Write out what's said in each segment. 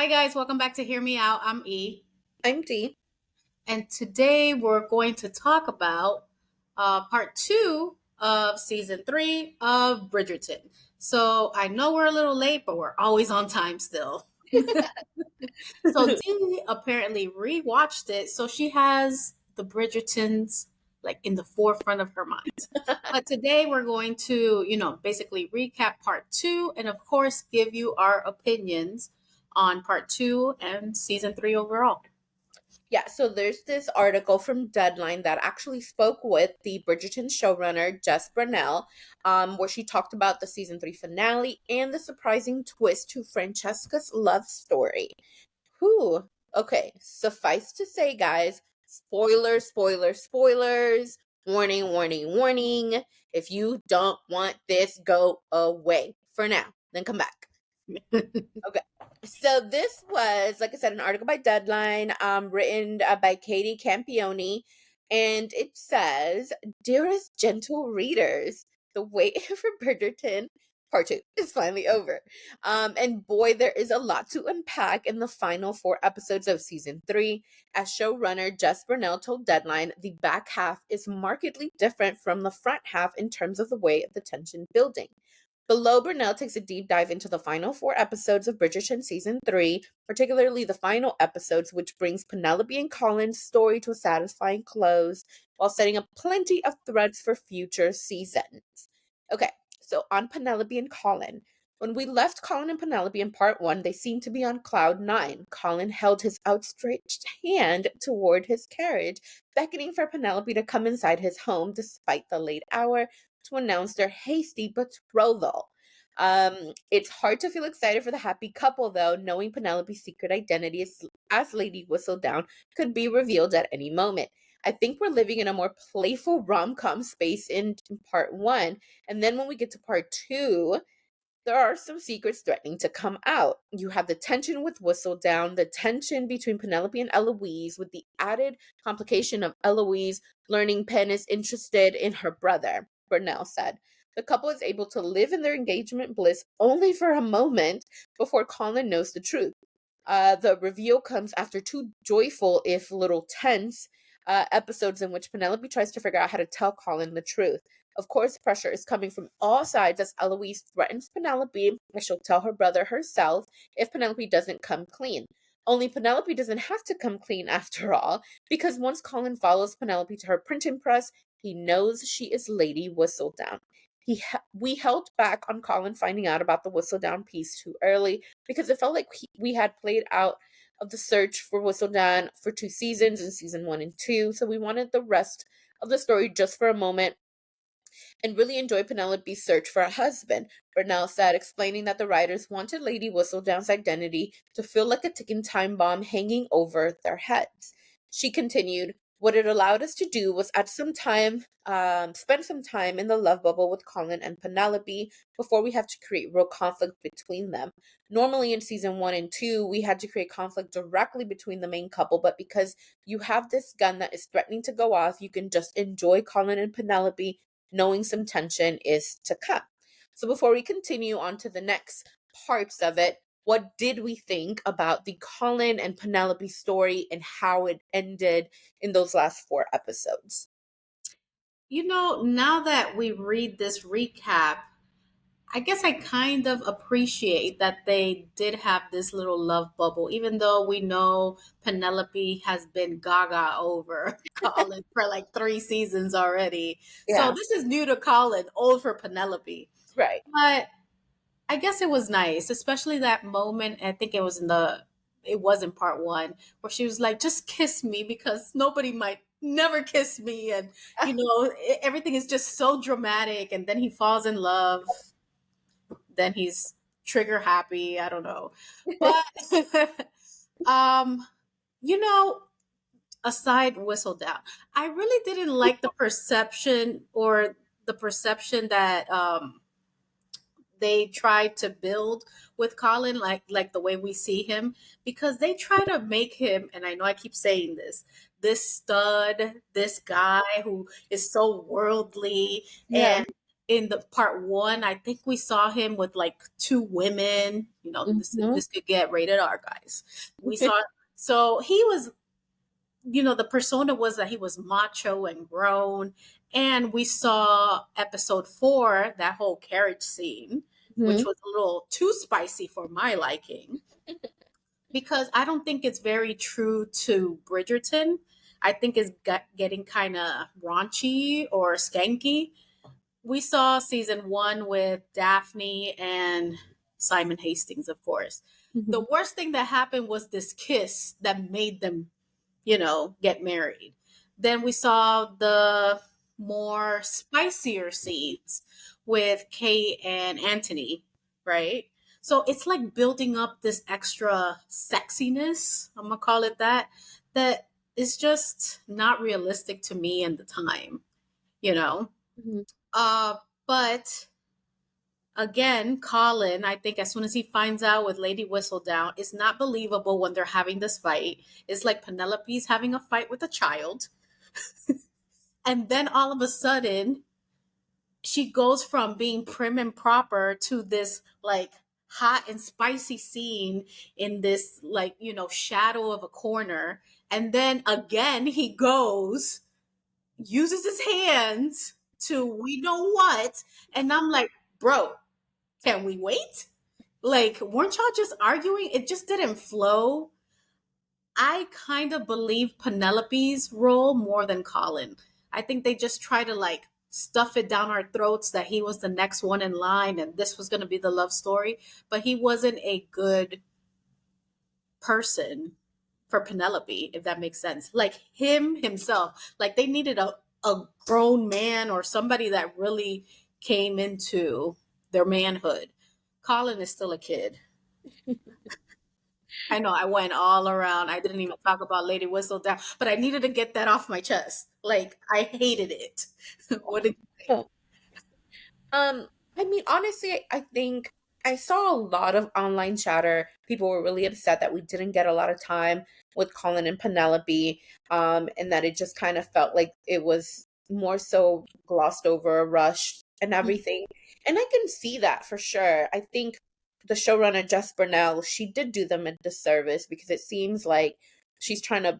Hi, guys. Welcome back to Hear Me Out. I'm E. I'm Dee. And today we're going to talk about part two of season three of Bridgerton. So I know we're a little late, but we're always on time still. So Dee apparently rewatched it. So she has the Bridgertons like in the forefront of her mind. But today we're going to, basically recap part two and, of course, give you our opinions on part two and season three overall. Yeah, so there's this article from Deadline that actually spoke with the Bridgerton showrunner, Jess Brownell, where she talked about the season 3 finale and the surprising twist to Francesca's love story. Whew. Okay, suffice to say, guys, spoilers, spoilers, spoilers. Warning, warning, warning. If you don't want this, go away for now. Then come back. Okay. So this was, like I said, an article by Deadline, written by Katie Campione, and it says, "Dearest gentle readers, the wait for Bridgerton Part 2 is finally over. And boy, there is a lot to unpack in the final 4 episodes of season 3. As showrunner Jess Brownell told Deadline, the back half is markedly different from the front half in terms of the way of the tension building. Below, Brunel takes a deep dive into the final 4 episodes of Bridgerton Season 3, particularly the final episodes, which brings Penelope and Colin's story to a satisfying close, while setting up plenty of threads for future seasons. Okay, so on Penelope and Colin. When we left Colin and Penelope in part 1, they seemed to be on cloud 9. Colin held his outstretched hand toward his carriage, beckoning for Penelope to come inside his home despite the late hour, to announce their hasty betrothal. It's hard to feel excited for the happy couple, though, knowing Penelope's secret identity as Lady Whistledown could be revealed at any moment. I think we're living in a more playful rom-com space in part 1, and then when we get to part 2, there are some secrets threatening to come out. You have the tension with Whistledown, the tension between Penelope and Eloise, with the added complication of Eloise learning Penn is interested in her brother, Burnell said. The couple is able to live in their engagement bliss only for a moment before Colin knows the truth. The reveal comes after 2 joyful, if little tense, episodes in which Penelope tries to figure out how to tell Colin the truth. Of course, pressure is coming from all sides as Eloise threatens Penelope that she'll tell her brother herself if Penelope doesn't come clean. Only Penelope doesn't have to come clean after all, because once Colin follows Penelope to her printing press, he knows she is Lady Whistledown. We held back on Colin finding out about the Whistledown piece too early because it felt like we had played out of the search for Whistledown for 2 seasons in season 1 and 2, so we wanted the rest of the story just for a moment and really enjoy Penelope's search for a husband, Burnell said, explaining that the writers wanted Lady Whistledown's identity to feel like a ticking time bomb hanging over their heads. She continued, "What it allowed us to do was spend some time in the love bubble with Colin and Penelope before we have to create real conflict between them. Normally in season 1 and 2, we had to create conflict directly between the main couple, but because you have this gun that is threatening to go off, you can just enjoy Colin and Penelope knowing some tension is to come." So before we continue on to the next parts of it, what did we think about the Colin and Penelope story and how it ended in those last 4 episodes? Now that we read this recap, I guess I kind of appreciate that they did have this little love bubble, even though we know Penelope has been gaga over Colin for like 3 seasons already. So Yeah, this is new to Colin, old for Penelope. right. But I guess it was nice, especially that moment. I think it was in part one where she was like, just kiss me because nobody might never kiss me. And, everything is just so dramatic. And then he falls in love. Then he's trigger happy. I don't know. But, um, you know, aside whistle down, I really didn't like the perception that, they try to build with Colin, like the way we see him, because they try to make him, and I know I keep saying this stud, this guy who is so worldly, Yeah. and in the part one, I think we saw him with like two women. Mhm. This could get rated R, guys. We saw, so he was, the persona was that he was macho and grown. And we saw episode 4, that whole carriage scene, which Mhm. was a little too spicy for my liking, because I don't think it's very true to Bridgerton. I think it's getting kind of raunchy or skanky. We saw season 1 with Daphne and Simon Hastings, of course. The Mhm. worst thing that happened was this kiss that made them, get married. Then we saw the more spicier scenes with Kate and Anthony, right? So it's like building up this extra sexiness, I'm gonna call it that, that is just not realistic to me in the time, you know? Mhm. Uh, but again, Colin, I think as soon as he finds out with Lady Whistledown, it's not believable when they're having this fight. It's like Penelope's having a fight with a child. And then all of a sudden, she goes from being prim and proper to this like hot and spicy scene in this like, shadow of a corner. And then again, he goes, uses his hands to we know what. And I'm like, bro, can we wait? Like, weren't y'all just arguing? It just didn't flow. I kind of believe Penelope's role more than Colin. I think they just try to like stuff it down our throats that he was the next one in line and this was going to be the love story, but he wasn't a good person for Penelope, if that makes sense. Like him himself, like they needed a grown man or somebody that really came into their manhood. Colin is still a kid. I know I went all around. I didn't even talk about Lady Whistledown, but I needed to get that off my chest. Like I hated it. What did you think? Oh. Um, I mean, honestly, I think I saw a lot of online chatter. People were really upset that we didn't get a lot of time with Colin and Penelope, and that it just kind of felt like it was more so glossed over, rushed, and everything. And I can see that for sure. I think the showrunner Jess Brownell, she did do them a disservice because it seems like she's trying to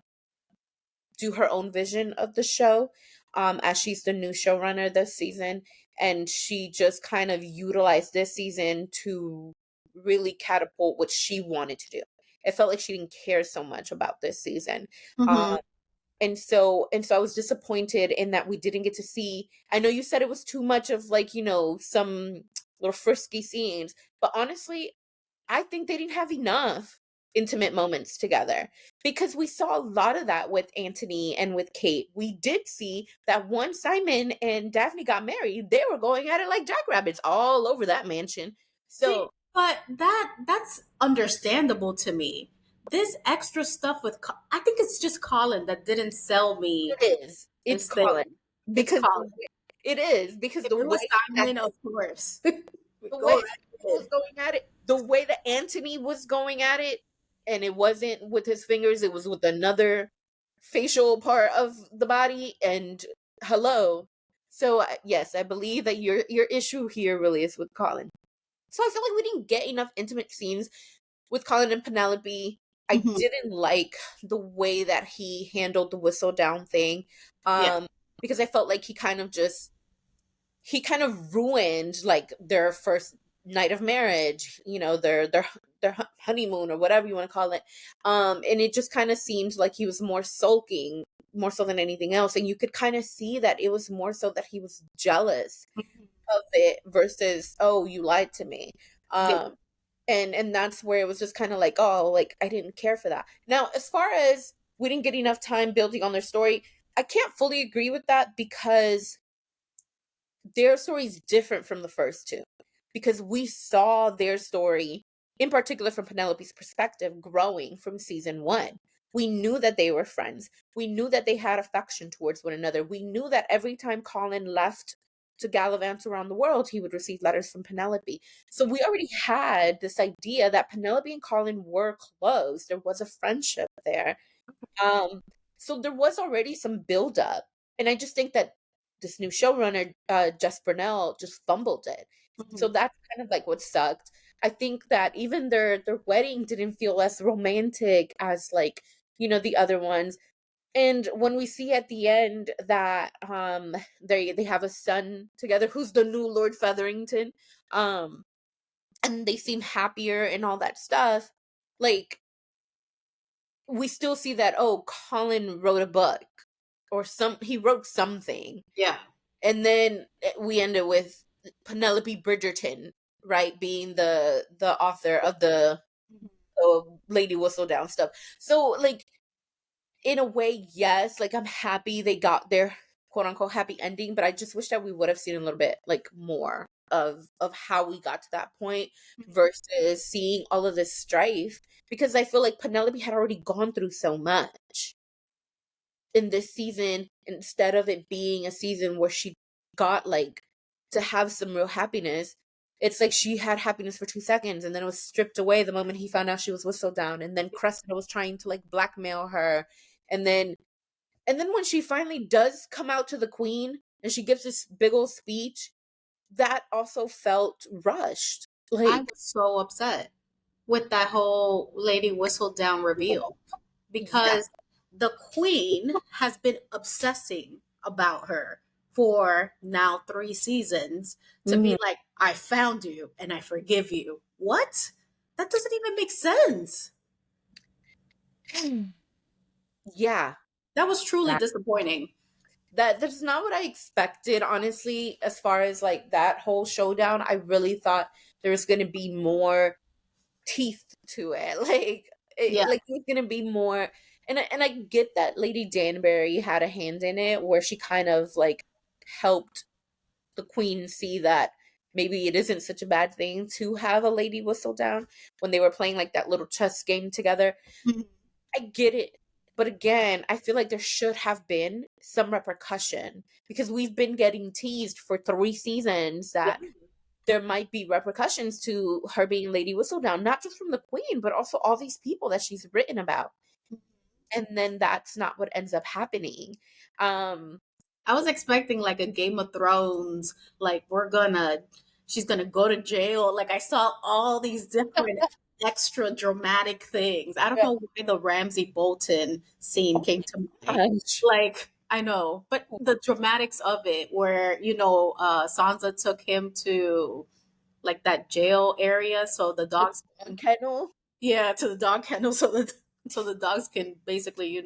do her own vision of the show, as she's the new showrunner this season. And she just kind of utilized this season to really catapult what she wanted to do. It felt like she didn't care so much about this season. Mm-hmm. Um, and so I was disappointed in that we didn't get to see. I know you said it was too much of like, some little frisky scenes, but honestly, I think they didn't have enough intimate moments together because we saw a lot of that with Anthony and with Kate. We did see that once Simon and Daphne got married, they were going at it like jackrabbits all over that mansion. See, So but that's understandable to me. This extra stuff with I think it's just Colin that didn't sell me it is. It's this thing. Colin It's because Colin. it is because If the it way was that Simon, of course, we the go way right Simon was ahead. going at it, the way that Anthony was going at it, and it wasn't with his fingers, it was with another facial part of the body. And hello. So yes, I believe that your issue here really is with Colin. So I feel like we didn't get enough intimate scenes with Colin and Penelope. I Mhm. didn't like the way that he handled the whistle down thing, Yeah. um, because I felt like he kind of ruined like their first night of marriage, their honeymoon or whatever you want to call it. And it just kind of seemed like he was more sulking more so than anything else, and you could kind of see that it was more so that he was jealous of it versus, oh, you lied to me. Yeah. Um and and that's where it was just kind of like, oh, like I didn't care for that. Now, as far as we didn't get enough time building on their story, I can't fully agree with that because their story is different from the first two because we saw their story, in particular from Penelope's perspective, growing from season one. We knew that they were friends. We knew that they had affection towards one another. We knew that every time Colin left to gallivant around the world, he would receive letters from Penelope. So we already had this idea that Penelope and Colin were close. There was a friendship there. Um, so there was already some buildup. And I just think that this new showrunner, Jess Brownell, just fumbled it. So Mhm. that's kind of like what sucked. I think that even their wedding didn't feel as romantic as like, the other ones. And when we see at the end that they have a son together who's the new Lord Featherington, um and they seem happier and all that stuff, like we still see that, oh, Colin wrote a book, or he wrote something. Yeah. And then we ended with Penelope Bridgerton, right, being the author of the Mhm. Lady Whistledown stuff. So like, in a way, yes, like I'm happy they got their quote unquote happy ending, but I just wish that we would have seen a little bit like more of how we got to that point versus seeing all of this strife, because I feel like Penelope had already gone through so much in this season, instead of it being a season where she got like to have some real happiness. It's like she had happiness for 2 seconds and then it was stripped away the moment he found out she was whistled down, and then Cressida was trying to like blackmail her, and then when she finally does come out to the queen and she gives this big old speech, that also felt rushed. I Like, was so upset with that whole Lady Whistledown reveal yeah. because the queen has been obsessing about her for now 3 seasons to be Mhm. like, I found you and I forgive you. What? That doesn't even make sense. Yeah. That was truly disappointing. That's not what I expected, honestly. As far as like that whole showdown, I really thought there was going to be more teeth to it. Yeah. Like there's going to be more. And I get that Lady Danbury had a hand in it, where she kind of like helped the queen see that maybe it isn't such a bad thing to have a lady whistle down when they were playing like that little chess game together. Mhm. I get it. But again, I feel like there should have been some repercussion, because we've been getting teased for 3 seasons Yeah. that there might be repercussions to her being Lady Whistledown, not just from the Queen, but also all these people that she's written about. And then that's not what ends up happening. Um, I was expecting like a Game of Thrones, like she's gonna go to jail. Like I saw all these different extra dramatic things. I don't Yeah. know why the Ramsey Bolton scene came to mind. Gosh. Like I know, but the dramatics of it, where Sansa took him to like that jail area, so the The dogs, kennel. yeah, to the dog kennel, so the dogs can basically,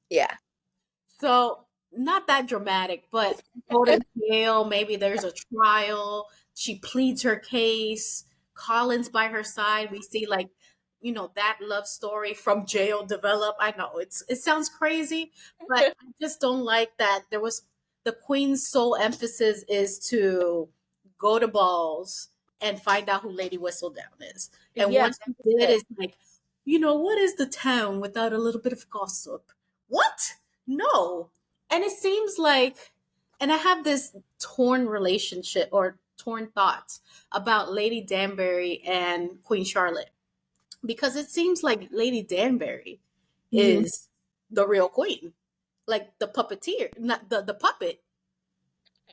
Yeah. so not that dramatic, but go to jail. Maybe there's a trial. She pleads her case. Colin's by her side. We see like, that love story from jail develop. I know it sounds crazy, but I just don't like that there was the queen's sole emphasis is to go to balls and find out who Lady Whistledown is. And Yeah, once that she was did, it. it's like, what is the town without a little bit of gossip? What? No. And it seems like, and I have this torn relationship or torn thoughts about Lady Danbury and Queen Charlotte, because it seems like Lady Danbury Mhm. is the real queen, like the puppeteer, not the puppet.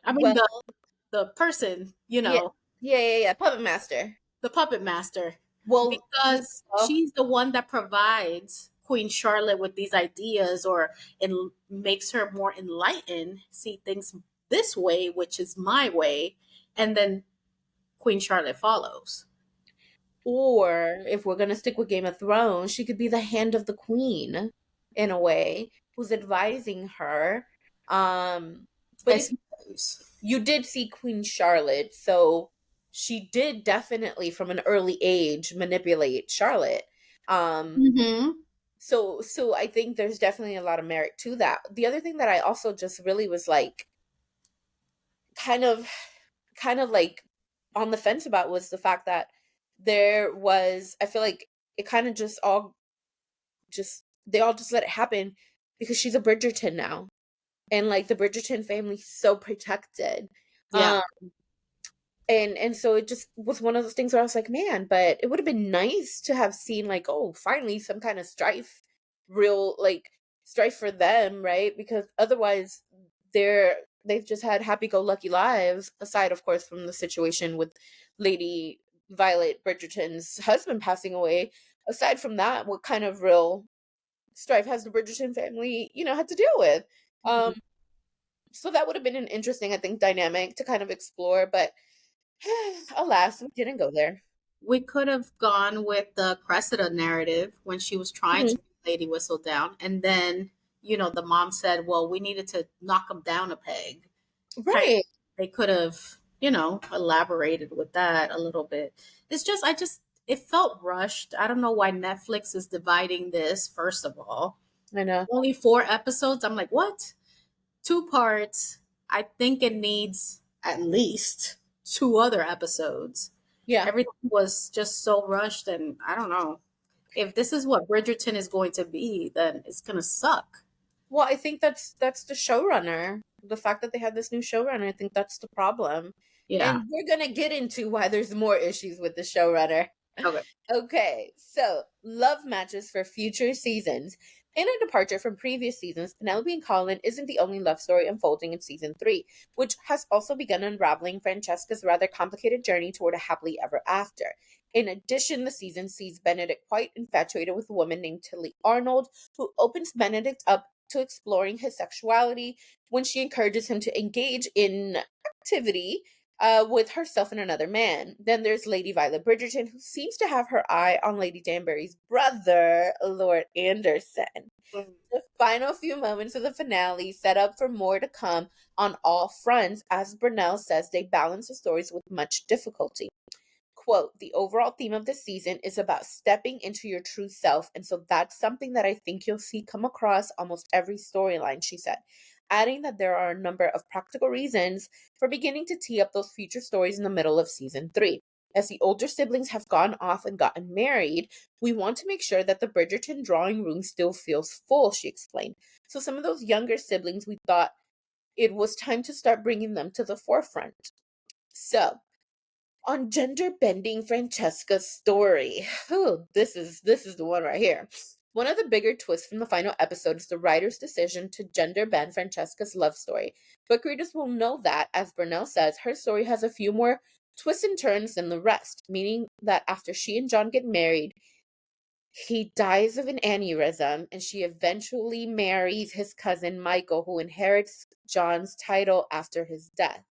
I mean, Well, the person, yeah. Yeah. Puppet Master. the puppet master, Well, because she's the one that provides Queen Charlotte with these ideas, or it makes her more enlightened, see things this way, which is my way, and then Queen Charlotte follows. or if we're gonna stick with Game of Thrones, she could be the hand of the queen in a way, who's advising her. But I if suppose. you did see Queen Charlotte, so she did definitely from an early age manipulate Charlotte. Um, Mm-hmm. so I think there's definitely a lot of merit to that. The other thing that I also just really was like kind of kind of like on the fence about was the fact that there was, I feel like it kind of just they all just let it happen because she's a Bridgerton now, and like the Bridgerton family's so protected. Yeah. um and so it just was one of those things where I was like, man, but it would have been nice to have seen like, oh, finally some kind of strife, real like strife for them, right? Because otherwise they're they've just had happy-go-lucky lives, aside, of course, from the situation with Lady Violet Bridgerton's husband passing away. Aside from that, what kind of real strife has the Bridgerton family, had to deal with? Um, Mhm. so that would have been an interesting, I think, dynamic to kind of explore, but alas, we didn't go there. We could have gone with the Cressida narrative when she was trying to Mhm. bring Lady Whistle down, and then the mom said, "Well, we needed to knock him down a peg." Kind Right. They could have elaborated with that a little bit. It's just it felt rushed. I don't know why Netflix is dividing this. First of all, I know. only 4 episodes. I'm like, what? 2 parts. I think it needs at least 2 other episodes. Yeah. Everything was just so rushed, and I don't know. If this is what Bridgerton is going to be, then it's gonna suck. Well, I think that's the showrunner. The fact that they had this new showrunner, I think that's the problem. Yeah. And we're gonna get into why there's more issues with the showrunner. Okay. Okay, so love matches for future seasons. In a departure from previous seasons, Penelope and Colin isn't the only love story unfolding in season 3, which has also begun unraveling Francesca's rather complicated journey toward a happily ever after. In addition, the season sees Benedict quite infatuated with a woman named Tilly Arnold, who opens Benedict up to exploring his sexuality when she encourages him to engage in activity with herself and another man. Then there's Lady Violet Bridgerton, who seems to have her eye on Lady Danbury's brother, Lord Anderson. The final few moments of the finale set up for more to come on all fronts. As Burnell says, they balance the stories with much difficulty. Quote, the overall theme of the season is about stepping into your true self. And so that's something that I think you'll see come across almost every storyline, she said, adding that there are a number of practical reasons for beginning to tee up those future stories in the middle of season 3. As the older siblings have gone off and gotten married, we want to make sure that the Bridgerton drawing room still feels full, she explained. So some of those younger siblings, we thought it was time to start bringing them to the forefront. So, on gender bending Francesca's story. Oh, this is the one right here. One of the bigger twists from the final episode is the writer's decision to gender bend Francesca's love story. Book readers will know that, as Burnell says, her story has a few more twists and turns than the rest, meaning that after she and John get married, he dies of an aneurysm and she eventually marries his cousin Michael, who inherits John's title after his death.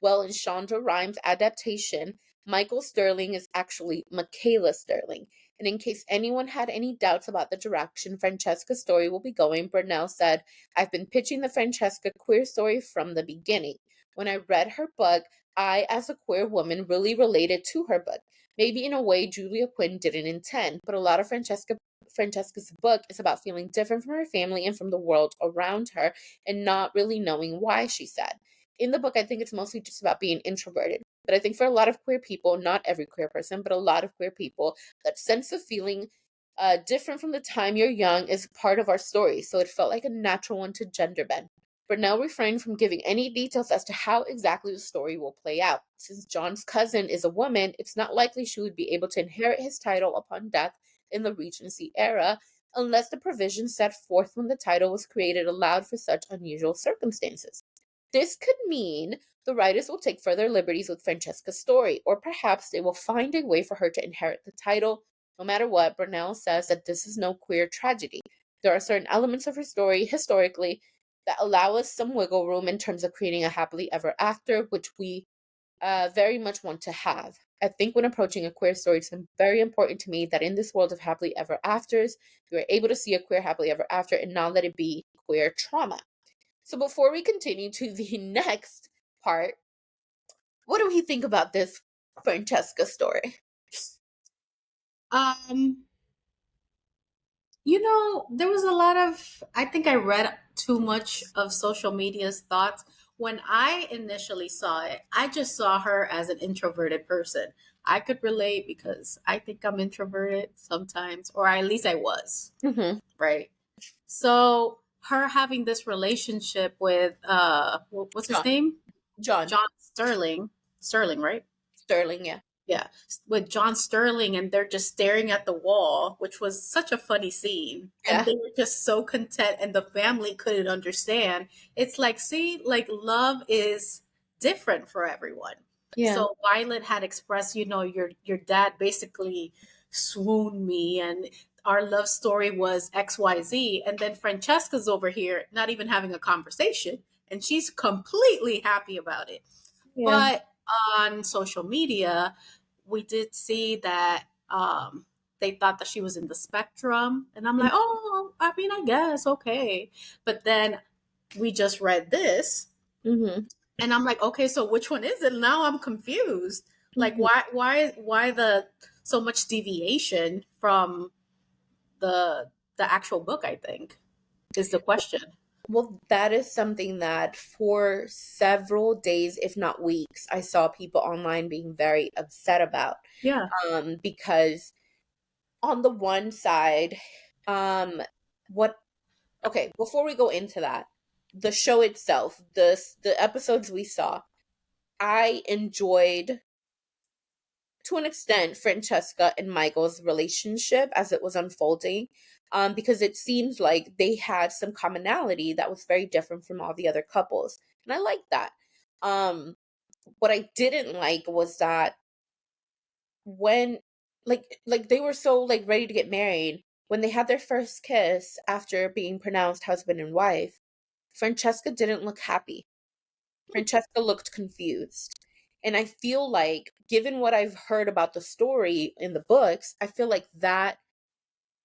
Well, in Shonda Rhimes' adaptation, Michael Sterling is actually Michaela Sterling. And in case anyone had any doubts about the direction Francesca's story will be going, Burnell said, I've been pitching the Francesca queer story from the beginning. When I read her book, I, as a queer woman, really related to her book. Maybe in a way Julia Quinn didn't intend, but a lot of Francesca's book is about feeling different from her family and from the world around her and not really knowing why, she said. In the book, I think it's mostly just about being introverted. But I think for a lot of queer people, not every queer person, but a lot of queer people, that sense of feeling different from the time you're young is part of our story. So it felt like a natural one to gender bend. Burnell refrained from giving any details as to how exactly the story will play out. Since John's cousin is a woman, it's not likely she would be able to inherit his title upon death in the Regency era, unless the provisions set forth when the title was created allowed for such unusual circumstances. This could mean the writers will take further liberties with Francesca's story, or perhaps they will find a way for her to inherit the title. No matter what, Burnell says that this is no queer tragedy. There are certain elements of her story, historically, that allow us some wiggle room in terms of creating a happily ever after, which we very much want to have. I think when approaching a queer story, it's very important to me that in this world of happily ever afters, you are able to see a queer happily ever after and not let it be queer trauma. So before we continue to the next part, what do we think about this Francesca story? Um, there was a lot of, I think I read too much of social media's thoughts. When I initially saw it, I just saw her as an introverted person. I could relate because I think I'm introverted sometimes, or at least I was, Mm-hmm. right? So her having this relationship with what's his John. name? John John Sterling. Sterling, right? Sterling, yeah. Yeah, with John Sterling, and they're just staring at the wall, which was such a funny scene. And Yeah. they were just so content, and the family couldn't understand. It's like, see, like love is different for everyone. Yeah. So Violet had expressed, your dad basically swooned me, and our love story was XYZ. And then Francesca's over here, not even having a conversation, and she's completely happy about it. Yeah. But on social media, we did see that they thought that she was in the spectrum. And I'm like, oh, I mean, I guess, okay. But then we just read this, Mm-hmm. and I'm like, okay, so which one is it? Now I'm confused. Like, Mm-hmm. why the so much deviation from the actual book, I think, is the question. Well, that is something that for several days, if not weeks, I saw people online being very upset about. Yeah. Because on the one side, um, what okay, before we go into that, the show itself, the episodes we saw, I enjoyed to an extent Francesca and Michael's relationship as it was unfolding. Because it seems like they had some commonality that was very different from all the other couples. And I liked that. Um, what I didn't like was that when like they were so like ready to get married, when they had their first kiss after being pronounced husband and wife, Francesca didn't look happy. Francesca looked confused. And I feel like, given what I've heard about the story in the books, I feel like that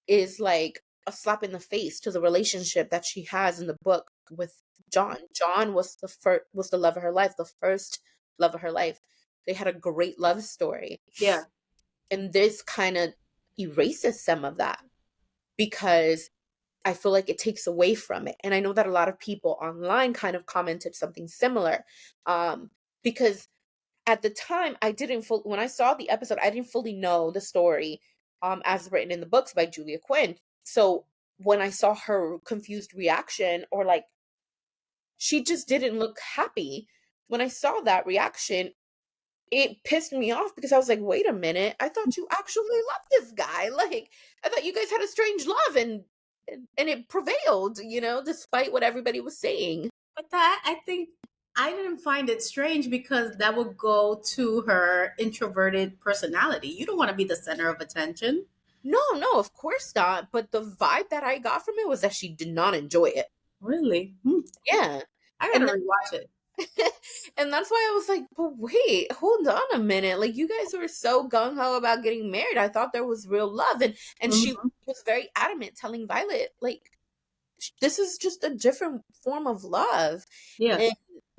is like a slap in the face to the relationship that she has in the book with John. John was the love of her life, the first love of her life. They had a great love story. Yeah. And this kind of erases some of that because I feel like it takes away from it. And I know that a lot of people online kind of commented something similar. Because at the time when I saw the episode, I didn't fully know the story as written in the books by Julia Quinn. So when I saw her confused reaction, or like she just didn't look happy, when I saw that reaction, it pissed me off because I was like, wait a minute, I thought you actually loved this guy. Like, I thought you guys had a strange love, and it prevailed, despite what everybody was saying. But that, I think, I didn't find it strange because that would go to her introverted personality. You don't want to be the center of attention. No, no, of course not. But the vibe that I got from it was that she did not enjoy it. Really? Yeah. I And gotta rewatch it. and that's why I was like, but wait, hold on a minute. Like, you guys were so gung ho about getting married. I thought there was real love. And she Mhm. was very adamant telling Violet, like, this is just a different form of love. Yeah.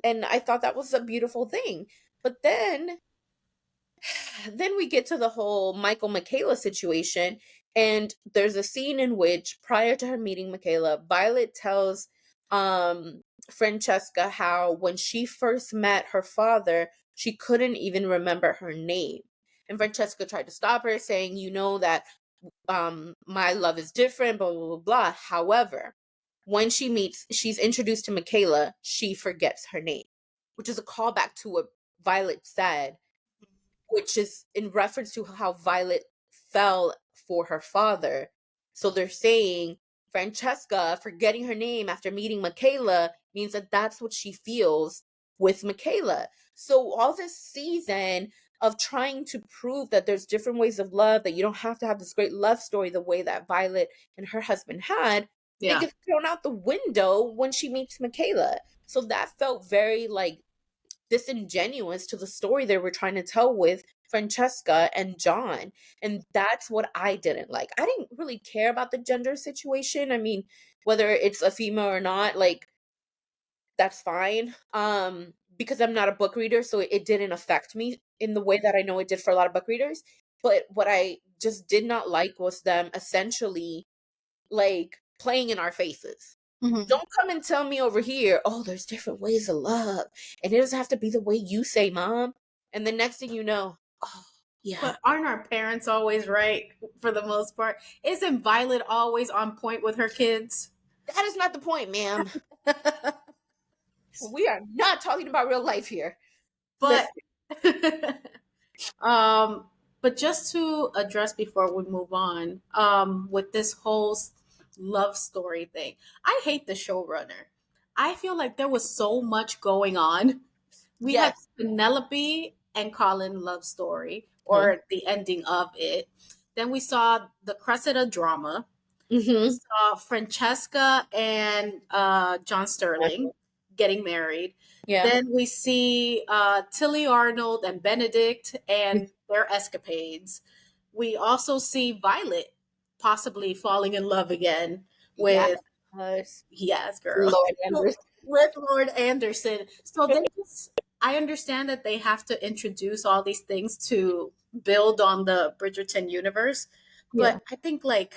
And I thought that was a beautiful thing. But then we get to the whole Michael Michaela situation, and there's a scene in which, prior to her meeting Michaela, Violet tells Francesca how when she first met her father, she couldn't even remember her name. And Francesca tried to stop her, saying, you know that my love is different, blah blah blah blah. However, when she's introduced to Michaela, she forgets her name, which is a callback to what Violet said, which is in reference to how Violet fell for her father. So they're saying Francesca forgetting her name after meeting Michaela means that that's what she feels with Michaela. So all this season of trying to prove that there's different ways of love, that you don't have to have this great love story the way that Violet and her husband had, it Yeah. gets thrown out the window when she meets Michaela. So that felt very like disingenuous to the story they were trying to tell with Francesca and John. And that's what I didn't like. I didn't really care about the gender situation. I mean, whether it's a female or not, like, that's fine. Because I'm not a book reader, so it didn't affect me in the way that I know it did for a lot of book readers. But what I just did not like was them essentially like playing in our faces. Mhm. Don't come and tell me over here, oh, there's different ways of love. And it doesn't have to be the way you say, Mom. And the next thing you know, oh, yeah. But aren't our parents always right for the most part? Isn't Violet always on point with her kids? That is not the point, ma'am. We are not talking about real life here. But Listen, Um, but just to address before we move on, with this whole love story thing, I hate the showrunner. I feel like there was so much going on. We had Yes. Penelope and Colin love story, Mm-hmm. or the ending of it. Then we saw the Cressida drama. We Mm-hmm. saw Francesca and John Sterling getting married. Yeah. Then we see Tilly Arnold and Benedict and their escapades. We also see Violet possibly falling in love again with, Yes. yes, girl, Lord Anderson. with Lord Anderson. So they just, I understand that they have to introduce all these things to build on the Bridgerton universe, Yeah. but I think like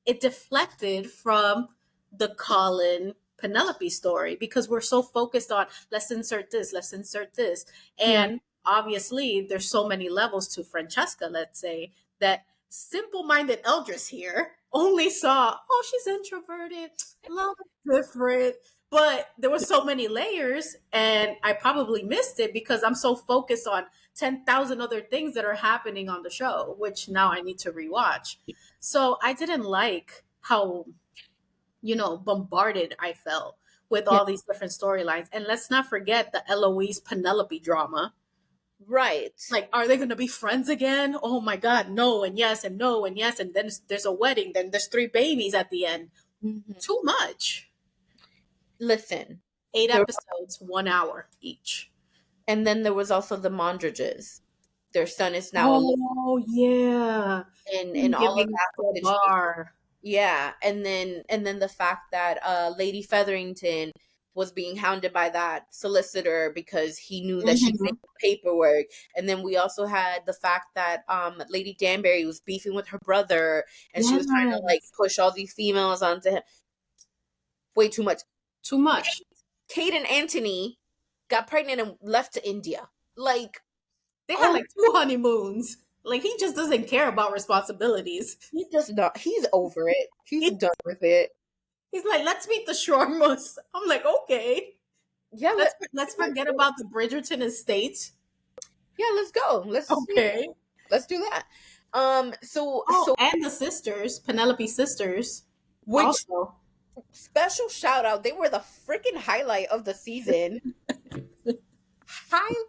it deflected from the Colin Penelope story because we're so focused on let's insert this. Yeah. And obviously there's so many levels to Francesca, let's say, that simple-minded Eldris here only saw, oh, she's introverted, love is different, but there were so many layers and I probably missed it because I'm so focused on 10,000 other things that are happening on the show, which now I need to rewatch. So I didn't like how, bombarded I felt with Yeah. all these different storylines. And let's not forget the Eloise Penelope drama. Right. Like, are they going to be friends again? Oh my God, no, and yes, and no, and yes. And then there's a wedding, then there's three babies at the end. Mm-hmm. Too much. Listen, Eight there, episodes, 1 hour each. and then there was also the Mondridges. Their son is now Oh yeah, in all of giving that the situation. bar. Yeah, and then the fact that Lady Featherington was being hounded by that solicitor because he knew that she Mhm. faked the paperwork, and then we also had the fact that Lady Danbury was beefing with her brother, and she was trying to like Yes, push all these females onto him. Way too much. too much. Kate and Anthony got pregnant and left to India. Like, They had oh, like two honeymoons. Like he just doesn't care about responsibilities. he does not. He's over it. He's He, done with it. he's like, let's meet the Shormas. I'm like, okay. Yeah, Let's forget about the Bridgerton estate. yeah. Let's go. Okay. Let's do that. So Oh, so and the sisters, Penelope sisters, which also. special shout out? They were the freaking highlight of the season.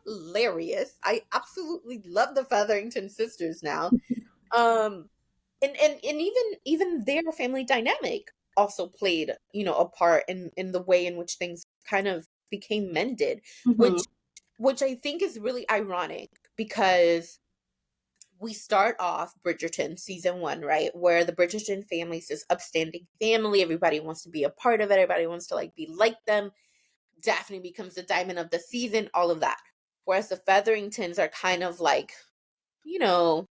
Hilarious. I absolutely love the Featherington sisters now. Um, and even their family dynamic also played, a part in the way in which things kind of became mended, Mhm. which I think is really ironic because we start off Bridgerton season 1, right? Where the Bridgerton family is this upstanding family. Everybody wants to be a part of it. Everybody wants to like be like them. Daphne becomes the diamond of the season, all of that. Whereas the Featheringtons are kind of like, you know,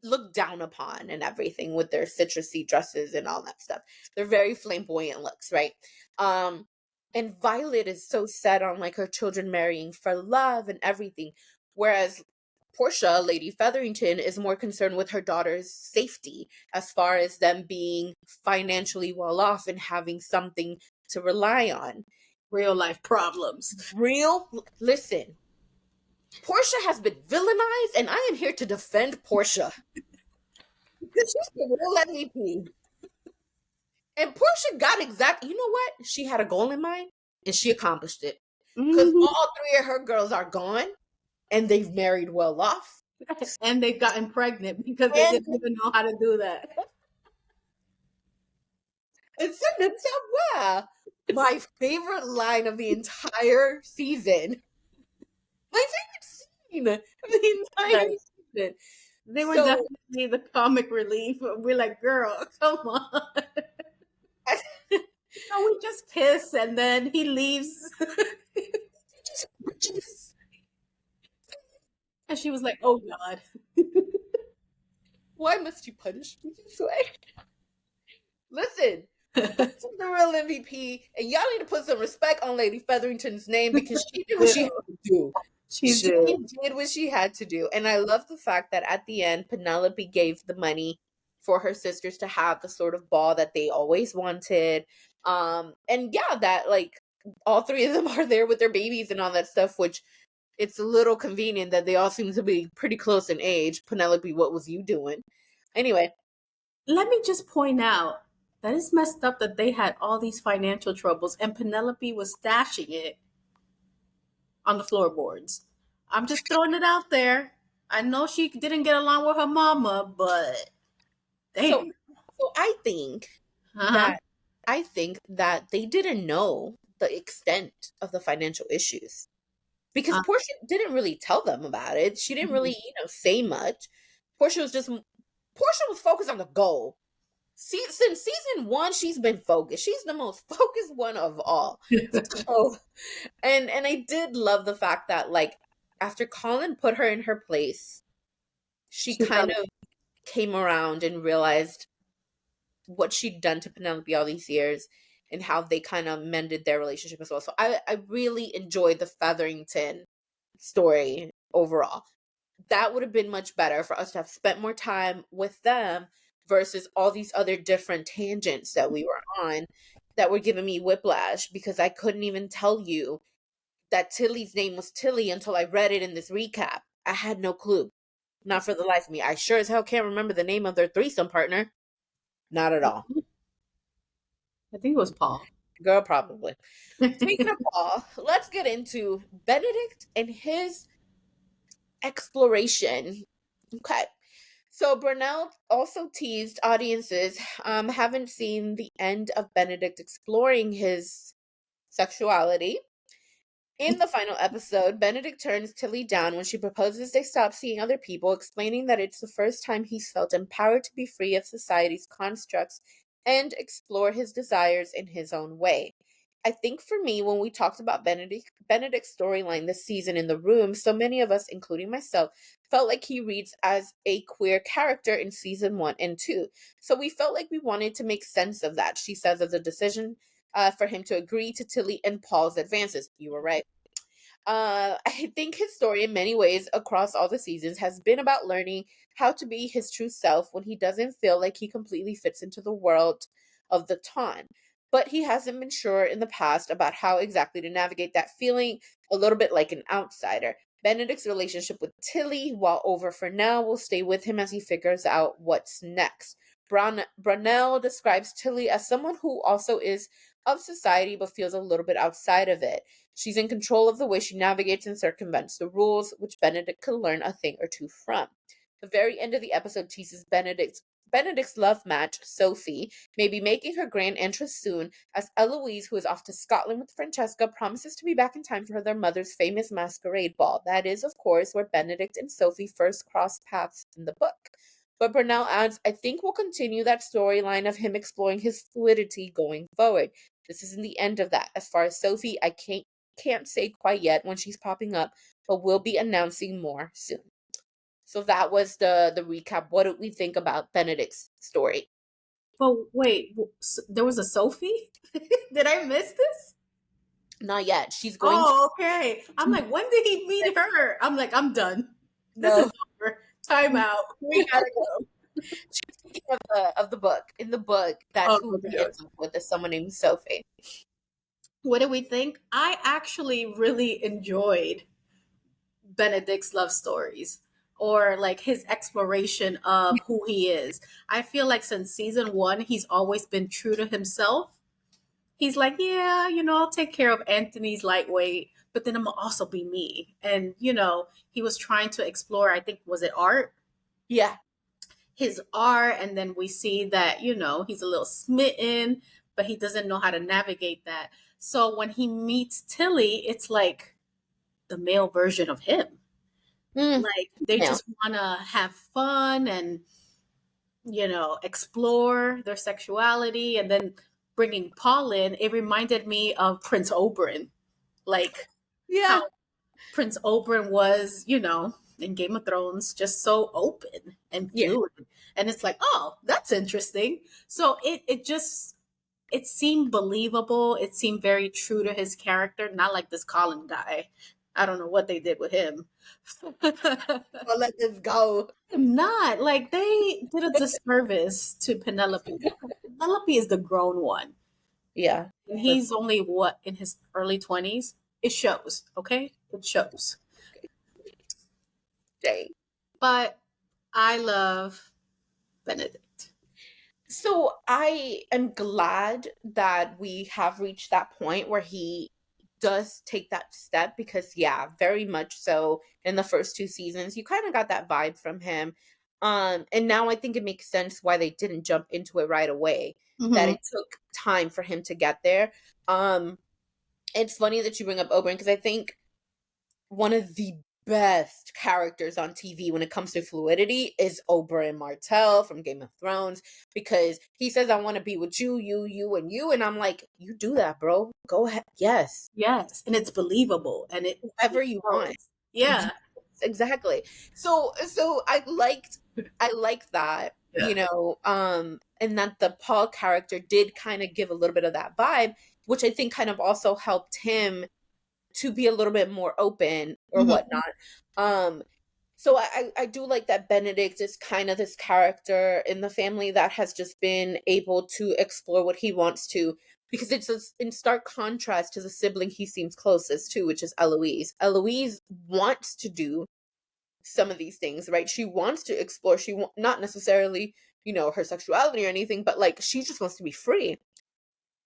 looked down upon and everything with their citrusy dresses and all that stuff. They're very flamboyant looks, right? Um, and Violet is so set on like her children marrying for love and everything. Whereas Portia, Lady Featherington, is more concerned with her daughter's safety as far as them being financially well off and having something to rely on. Real life problems. Listen, Portia has been villainized, and I am here to defend Portia because she's the real MVP. And Portia got you know what? She had a goal in mind, and she accomplished it. Because Mhm. all three of her girls are gone, and they've married well off. And they've gotten pregnant because they And didn't even know how to do that. it's in itself, my favorite line of the entire season. My favorite scene of the entire Right. season. They were So definitely the comic relief. We're like, girl, come on. No, we just kiss and then he leaves. just And she was like, oh God. why must you punish me this way? Listen, Portia's the real MVP, and y'all need to put some respect on Lady Featherington's name because she did what she had to do. She She did. did what she had to do. And I love the fact that at the end, Penelope gave the money for her sisters to have the sort of ball that they always wanted. And yeah, that like all three of them are there with their babies and all that stuff, which it's a little convenient that they all seem to be pretty close in age. Penelope, what was you doing? Anyway, Let me just point out that it's messed up that they had all these financial troubles and Penelope was stashing it on the floorboards. I'm just throwing it out there. I know she didn't get along with her mama, but so damn. so Uh-huh. I think that they didn't know the extent of the financial issues because Uh, Portia didn't really tell them about it. She didn't really, say much. Portia was focused on the goal. See, since season one, she's been focused. She's the most focused one of all. So, and I did love the fact that like after Colin put her in her place, she she kind felt of came around and realized what she'd done to Penelope all these years and how they kind of mended their relationship as well. So I really enjoyed the Featherington story overall. That would have been much better for us to have spent more time with them versus all these other different tangents that we were on that were giving me whiplash because I couldn't even tell you that Tilly's name was Tilly until I read it in this recap. I had no clue. Not for the life of me. I sure as hell can't remember the name of their threesome partner. Not at all. I think it was Paul. Girl, probably. Speaking of Paul, let's get into Benedict and his exploration. Okay. So Burnell also teased audiences haven't seen the end of Benedict exploring his sexuality. In the final episode, Benedict turns Tilly down when she proposes they stop seeing other people, explaining that it's the first time he's felt empowered to be free of society's constructs and explore his desires in his own way. I think for me, when we talked about Benedict's storyline this season in the room, so many of us, including myself, felt like he reads as a queer character in season 1 and 2. So we felt like we wanted to make sense of that. She says of the decision for him to agree to Tilly and Paul's advances. You were right. I think his story, in many ways, across all the seasons, has been about learning how to be his true self when he doesn't feel like he completely fits into the world of the time. But he hasn't been sure in the past about how exactly to navigate that feeling, a little bit like an outsider. Benedict's relationship with Tilly, while over for now, will stay with him as he figures out what's next. Brownell describes Tilly as someone who also is of society but feels a little bit outside of it. She's in control of the way she navigates and circumvents the rules, which Benedict could learn a thing or two from. The very end of the episode teases Benedict's love match, Sophie, may be making her grand entrance soon, as Eloise, who is off to Scotland with Francesca, promises to be back in time for their mother's famous masquerade ball. That is, of course, where Benedict and Sophie first cross paths in the book. But Burnell adds, I think we'll continue that storyline of him exploring his fluidity going forward. This isn't the end of that. As far as Sophie, I can't say quite yet when she's popping up, but we'll be announcing more soon. So that was the recap. What did we think about Benedict's story? But wait, there was a Sophie? Did I miss this? Not yet. She's going to Oh, okay. I'm like, when did he meet her? I'm like, I'm done. This no. is over. Time out. We gotta go. She's thinking of the book. In the book, that's Oh, who okay, he okay. ends up with, is someone named Sophie. What do we think? I actually really enjoyed Benedict's love stories or like his exploration of who he is. I feel like since season one, he's always been true to himself. He's like, yeah, I'll take care of Anthony's lightweight, but then I'm gonna also be me. And, he was trying to explore, I think, was it art? Yeah. His art. And then we see that, he's a little smitten, but he doesn't know how to navigate that. So when he meets Tilly, it's like the male version of him. Mm, Like they yeah. just want to have fun and, explore their sexuality. And then bringing Paul in, it reminded me of Prince Oberyn, like Yeah. how Prince Oberyn was, in Game of Thrones, just so open and Yeah. fluid. And it's like, oh, that's interesting. So it seemed believable. It seemed very true to his character, not like this Colin guy. I don't know what they did with him. Well, let this go. Not like they did a disservice to Penelope. Penelope is the grown one, Yeah. and For he's only what in his early 20s. It shows, okay? It shows. Day. But I love Benedict. So I am glad that we have reached that point where he does take that step because yeah, very much so in the first two seasons, you kind of got that vibe from him. And now I think it makes sense why they didn't jump into it right away, that Hmm. it took time for him to get there. Um it's funny that you bring up Oberyn because I think one of the best characters on TV when it comes to fluidity is Oberyn Martell from Game of Thrones because he says, I want to be with you, you, and you. And I'm like, you do that, bro. Go ahead. Yes. Yes, and it's believable, and Whoever it you want. shows. Yeah, Yes, exactly. So I liked that, yeah. and that the Paul character did kind of give a little bit of that vibe, which I think kind of also helped him to be a little bit more open or Hmm. whatnot. Um, so I do like that Benedict is kind of this character in the family that has just been able to explore what he wants to, because it's in stark contrast to the sibling he seems closest to, which is Eloise. Eloise wants to do some of these things, right? She wants to explore. Not necessarily, her sexuality or anything, but like she just wants to be free.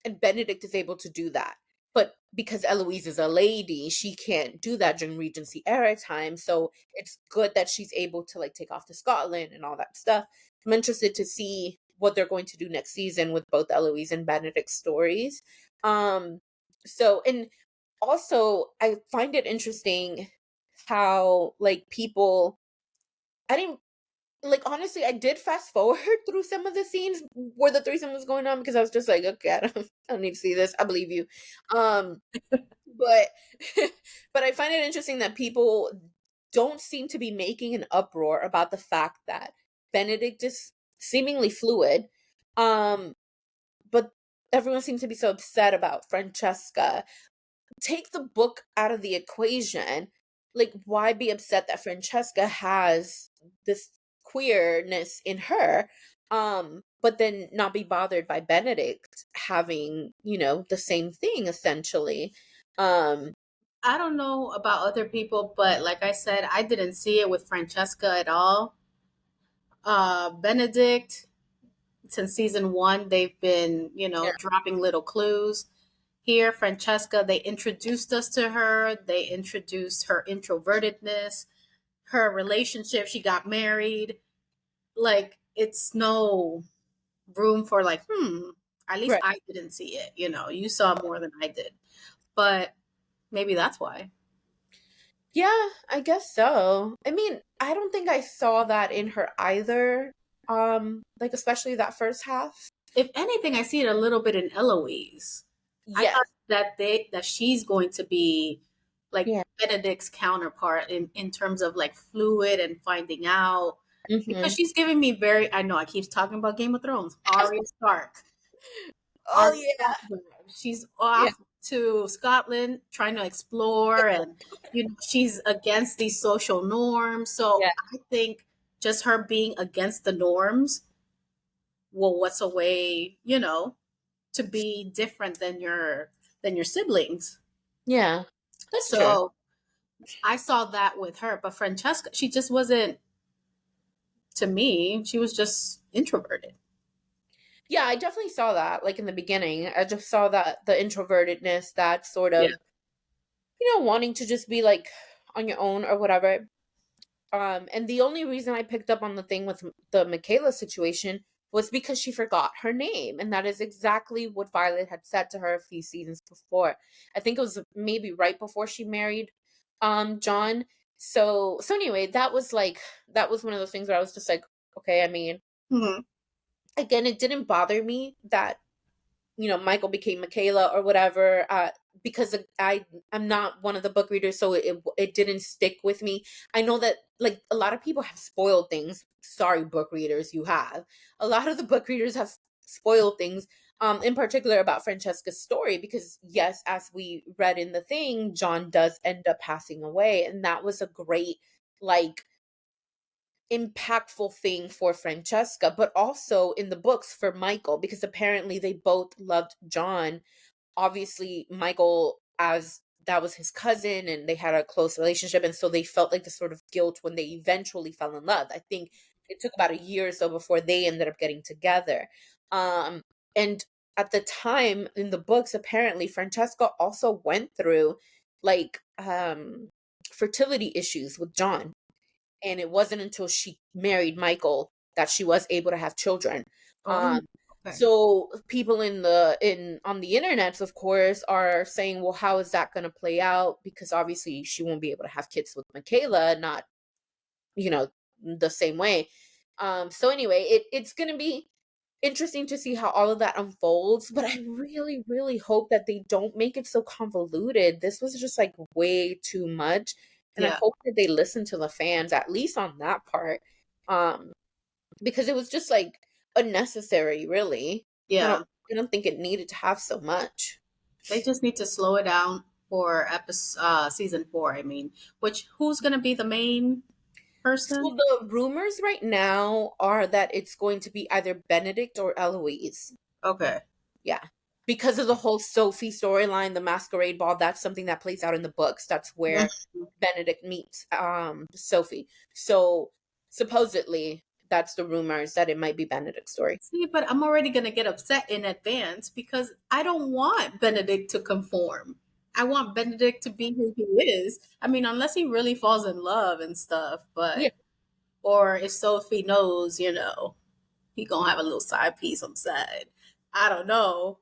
And Benedict is able to do that. But because Eloise is a lady, she can't do that during Regency era time. So it's good that she's able to like take off to Scotland and all that stuff. I'm interested to see what they're going to do next season with both Eloise and Benedict's stories. Um, and also I find it interesting how like people I didn't like honestly, I did fast forward through some of the scenes where the threesome was going on because I was just like, okay, I don't need to see this. I believe you. Um, but but I find it interesting that people don't seem to be making an uproar about the fact that Benedict is seemingly fluid. Um, but everyone seems to be so upset about Francesca. Take the book out of the equation. Like, why be upset that Francesca has this queerness in her? But then not be bothered by Benedict having, the same thing essentially. Um, I don't know about other people, but like I said, I didn't see it with Francesca at all. Benedict, since season one, they've been, yeah, dropping little clues. Here, Francesca, they introduced us to her. They introduced her introvertedness, her relationship. She got married. Like, it's no room for, like, at least right. I didn't see it. You saw more than I did. But maybe that's why. Yeah, I guess so. I mean, I don't think I saw that in her either. Like especially that first half. If anything, I see it a little bit in Eloise. I thought Yes. that she's going to be like Yeah. Benedict's counterpart in terms of like fluid and finding out, because Hmm. she's giving me very, I know I keep talking about Game of Thrones, Arya Stark. Oh Arya yeah. Stark vibe. She's Yeah. off to Scotland trying to explore, and she's against these social norms. So Yeah. I think just her being against the norms will what's a way, to be different than your siblings. Yeah. That's true. So I saw that with her, but Francesca, she just wasn't, to me. She was just introverted. Yeah, I definitely saw that, like, in the beginning. I just saw that the introvertedness, that sort Yeah. of, wanting to just be, like, on your own or whatever. And the only reason I picked up on the thing with the Michaela situation was because she forgot her name, and that is exactly what Violet had said to her a few seasons before. I think it was maybe right before she married John. So anyway, that was one of those things where I was just like, okay, I mean, Hmm. again, it didn't bother me that Michael became Michaela or whatever, because I'm not one of the book readers, so it didn't stick with me. I know that like a lot of people have spoiled things. Sorry, book readers, you have. A lot of the book readers have spoiled things, in particular about Francesca's story, because yes, as we read in the thing, John does end up passing away, and that was a great like impactful thing for Francesca, but also in the books for Michael, because apparently they both loved John. Obviously, Michael as that was his cousin and they had a close relationship, and so they felt like this sort of guilt when they eventually fell in love. I think it took about a year or so before they ended up getting together. And at the time in the books, apparently Francesca also went through like fertility issues with John, and it wasn't until she married Michael that she was able to have children. Oh, Um, okay. so people in on the internets, of course, are saying, well, how is that going to play out? Because obviously she won't be able to have kids with Michaela, not, you know, the same way. So anyway, it's going to be interesting to see how all of that unfolds, but I really, really hope that they don't make it so convoluted. This was just like way too much. And I Yeah, hope that they listen to the fans, at least on that part. Um, because it was just like unnecessary, really. I don't yeah. I don't think it needed to have so much. They just need to slow it down for season 4. I mean, which who's gonna be the main So person? the rumors right now are that it's going to be either Benedict or Eloise. Okay. Yeah. Because of the whole Sophie storyline, the masquerade ball, that's something that plays out in the books. That's where Mhm. Benedict meets Sophie. So supposedly that's the rumors that it might be Benedict's story. See, but I'm already gonna get upset in advance because I don't want Benedict to conform. I want Benedict to be who he is. I mean, unless he really falls in love and stuff, Yeah. but or if Sophie knows, he gonna have a little side piece on the side. I don't know.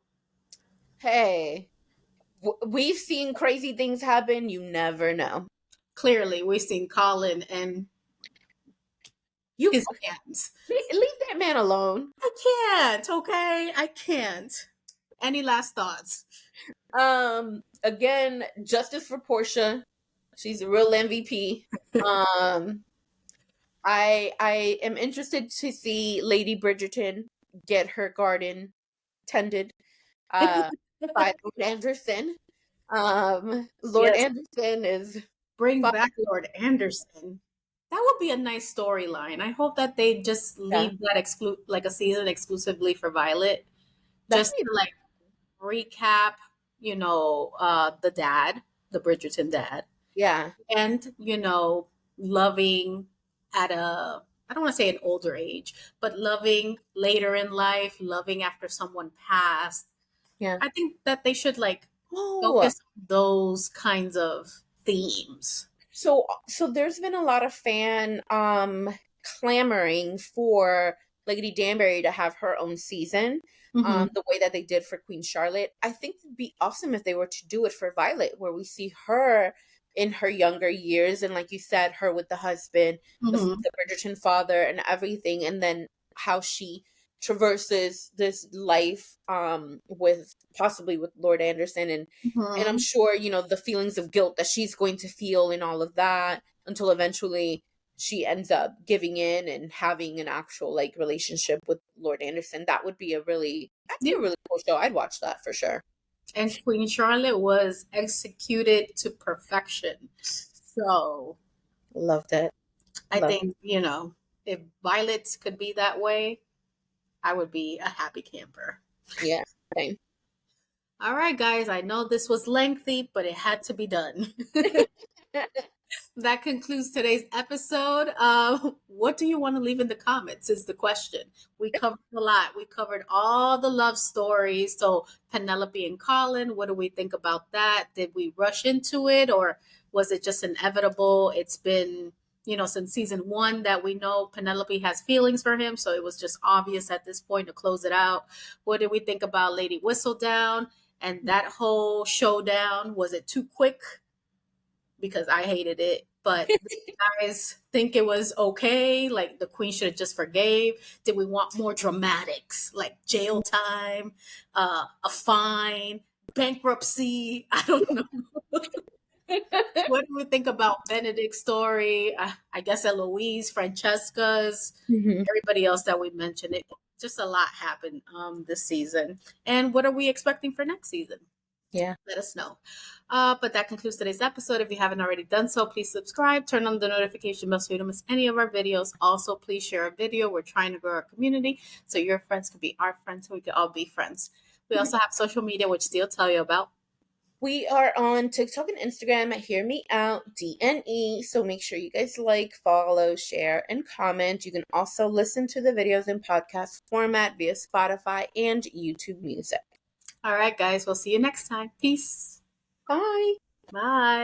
Hey, we've seen crazy things happen. You never know. Clearly, we've seen Colin and You his hands. leave that man alone. I can't, okay? I can't. Any last thoughts? Again, justice for Portia. She's a real MVP. Um, I am interested to see Lady Bridgerton get her garden tended uh by Lord Anderson. Lord Yes, Anderson is bring fine. back Lord Anderson. That would be a nice storyline. I hope that they just Yeah, leave that like a season exclusively for Violet, that'd just be to like recap, the dad, the Bridgerton dad, yeah, and loving at a I don't want to say an older age, but loving later in life, loving after someone passed. yeah. I think that they should like Oh, focus on those kinds of themes. so there's been a lot of fan clamoring for Lady Danbury to have her own season, Hmm. the way that they did for Queen Charlotte. I think it'd be awesome if they were to do it for Violet, where we see her in her younger years, and like you said, her with the husband, Hmm. the Bridgerton father, and everything, and then how she traverses this life with possibly with Lord Anderson, and I'm Hmm. sure, the feelings of guilt that she's going to feel and all of that until eventually she ends up giving in and having an actual like relationship with Lord Anderson. That'd be Yeah. a really cool show. I'd watch that for sure. And Queen Charlotte was executed to perfection. So Loved it. I Loved think, if Violet could be that way, I would be a happy camper. it. Yeah. Same. All right, guys, I know this was lengthy, but it had to be done. That concludes today's episode. What do you want to leave in the comments is the question. We covered a lot. We covered all the love stories. So Penelope and Colin, what do we think about that? Did we rush into it, or was it just inevitable? It's been, since season 1 that we know Penelope has feelings for him. So it was just obvious at this point to close it out. What did we think about Lady Whistledown and that whole showdown? Was it too quick? Because I hated it. But guys think it was okay? Like the queen should have just forgave? Did we want more dramatics, like jail time, a fine, bankruptcy? I don't know. What do we think about Benedict's story? I guess Eloise, Francesca's, Mhm. everybody else that we mentioned. It just a lot happened this season. And what are we expecting for next season? Yeah. Let us know. But that concludes today's episode. If you haven't already done so, please subscribe, turn on the notification bell so you don't miss any of our videos. Also, please share our video. We're trying to grow our community so your friends can be our friends, so we can all be friends. We also have social media, which Steele tell you about. We are on TikTok and Instagram at Hear Me Out DNE. So make sure you guys like, follow, share, and comment. You can also listen to the videos in podcast format via Spotify and YouTube Music. All right, guys. We'll see you next time. Peace. Bye. Bye.